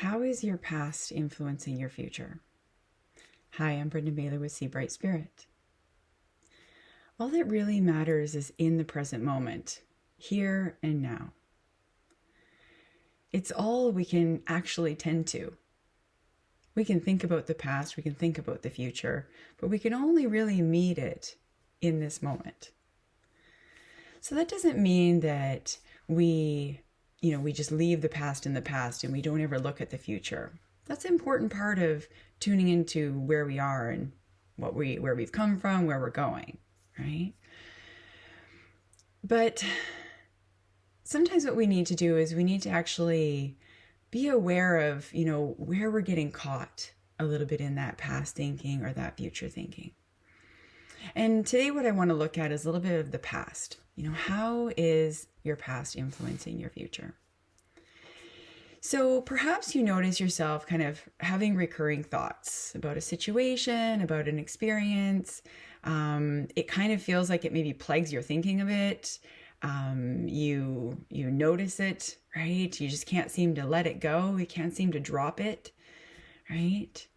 How is your past influencing your future? Hi, I'm Brenda Baylor with Sea Bright Spirit. All that really matters is in the present moment, here and now. It's all we can actually tend to. We can think about the past, we can think about the future, but we can only really meet it in this moment. So that doesn't mean that we just leave the past in the past and we don't ever look at the future. That's an important part of tuning into where we are and where we've come from, where we're going, right? But sometimes what we need to do is we need to actually be aware of, where we're getting caught a little bit in that past thinking or that future thinking. And today what I want to look at is a little bit of the past. How is your past influencing your future? So perhaps you notice yourself kind of having recurring thoughts about a situation, about an experience. It kind of feels like it maybe plagues your thinking a bit. You notice it, right? You just can't seem to let it go. You can't seem to drop it, right?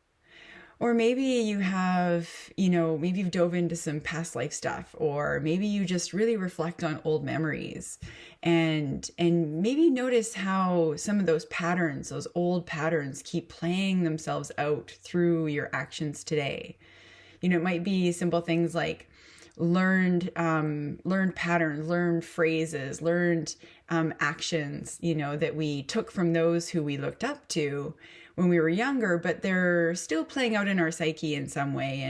Or maybe you have, maybe you've dove into some past life stuff, or maybe you just really reflect on old memories and maybe notice how some of those patterns, those old patterns keep playing themselves out through your actions today. It might be simple things like learned patterns, learned phrases, learned actions, that we took from those who we looked up to when we were younger, but they're still playing out in our psyche in some way.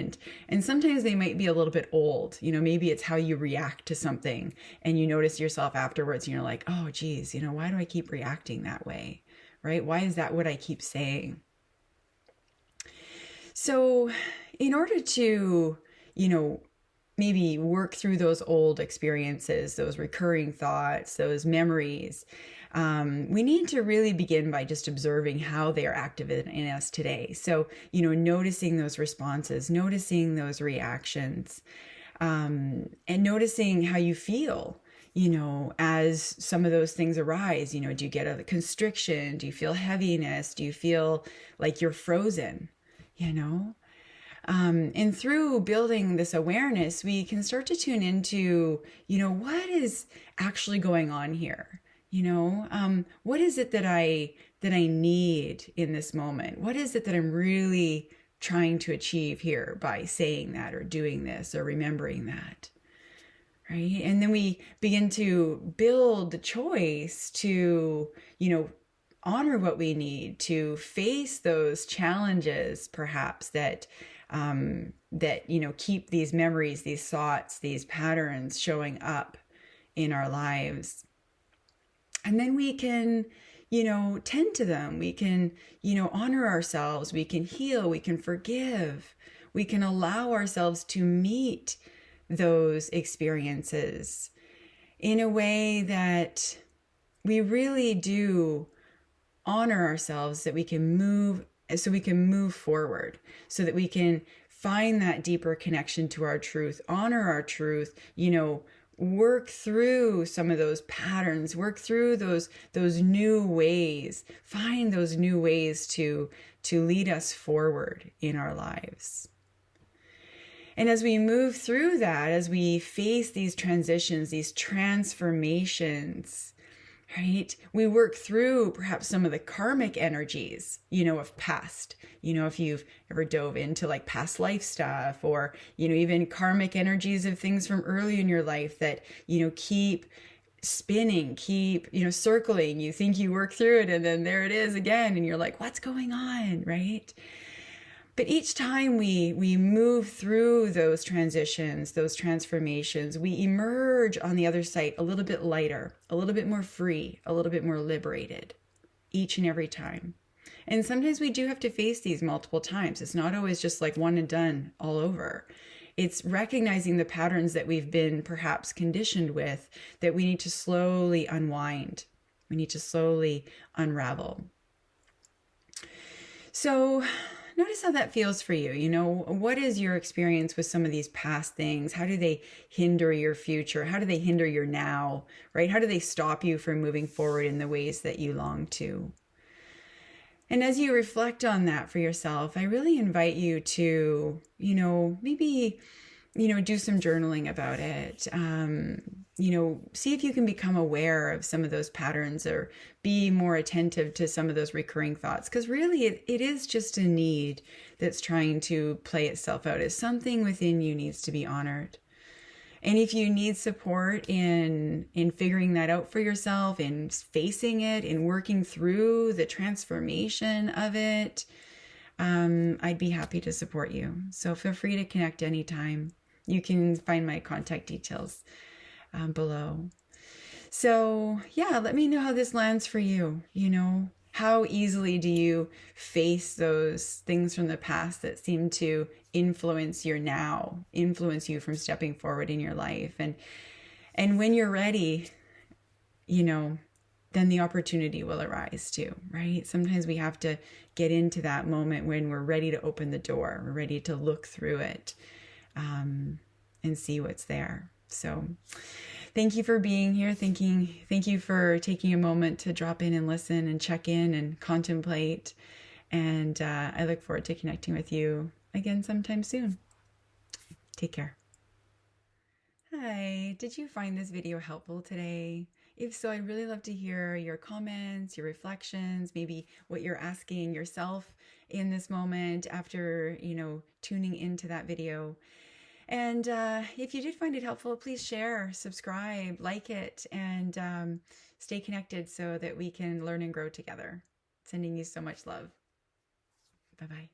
And sometimes they might be a little bit old. Maybe it's how you react to something and you notice yourself afterwards and you're like, oh, geez, why do I keep reacting that way? Right? Why is that what I keep saying? So in order to, maybe work through those old experiences, those recurring thoughts, those memories, we need to really begin by just observing how they are active in us today. So, noticing those responses, noticing those reactions, and noticing how you feel, as some of those things arise. Do you get a constriction? Do you feel heaviness? Do you feel like you're frozen? And through building this awareness, we can start to tune into, what is actually going on here? What is it that I need in this moment? What is it that I'm really trying to achieve here by saying that or doing this or remembering that? Right? And then we begin to build the choice to, honor what we need, to face those challenges, perhaps that keep these memories, these thoughts, these patterns showing up in our lives. And then we can, tend to them. We can, honor ourselves. We can heal. We can forgive. We can allow ourselves to meet those experiences in a way that we really do honor ourselves, that we can move forward, so that we can find that deeper connection to our truth, honor our truth, work through some of those patterns, work through those new ways, find those new ways to lead us forward in our lives. And as we move through that, as we face these transitions, these transformations, right, we work through perhaps some of the karmic energies, of past, if you've ever dove into like past life stuff, or, even karmic energies of things from early in your life that, keep spinning, keep, circling. You think you work through it and then there it is again. And you're like, what's going on? Right? But each time we move through those transitions, those transformations, we emerge on the other side a little bit lighter, a little bit more free, a little bit more liberated each and every time. And sometimes we do have to face these multiple times. It's not always just like one and done all over. It's recognizing the patterns that we've been perhaps conditioned with that we need to slowly unwind. We need to slowly unravel. So notice how that feels for you. What is your experience with some of these past things? How do they hinder your future? How do they hinder your now, right? How do they stop you from moving forward in the ways that you long to? And as you reflect on that for yourself, I really invite you to, maybe, do some journaling about it. See if you can become aware of some of those patterns or be more attentive to some of those recurring thoughts. Because really, it is just a need that's trying to play itself out. As something within you needs to be honored. And if you need support in figuring that out for yourself, in facing it, in working through the transformation of it, I'd be happy to support you. So feel free to connect anytime. You can find my contact details below. So yeah, let me know how this lands for you. How easily do you face those things from the past that seem to influence your now, influence you from stepping forward in your life? And when you're ready, then the opportunity will arise too, right? Sometimes we have to get into that moment when we're ready to open the door, we're ready to look through it and see what's there. So thank you for being here. Thank you for taking a moment to drop in and listen and check in and contemplate. And I look forward to connecting with you again sometime soon. Take care. Hi, did you find this video helpful today? If so, I'd really love to hear your comments, your reflections, maybe what you're asking yourself in this moment after, tuning into that video. And if you did find it helpful, please share, subscribe, like it, and stay connected so that we can learn and grow together. Sending you so much love. Bye-bye.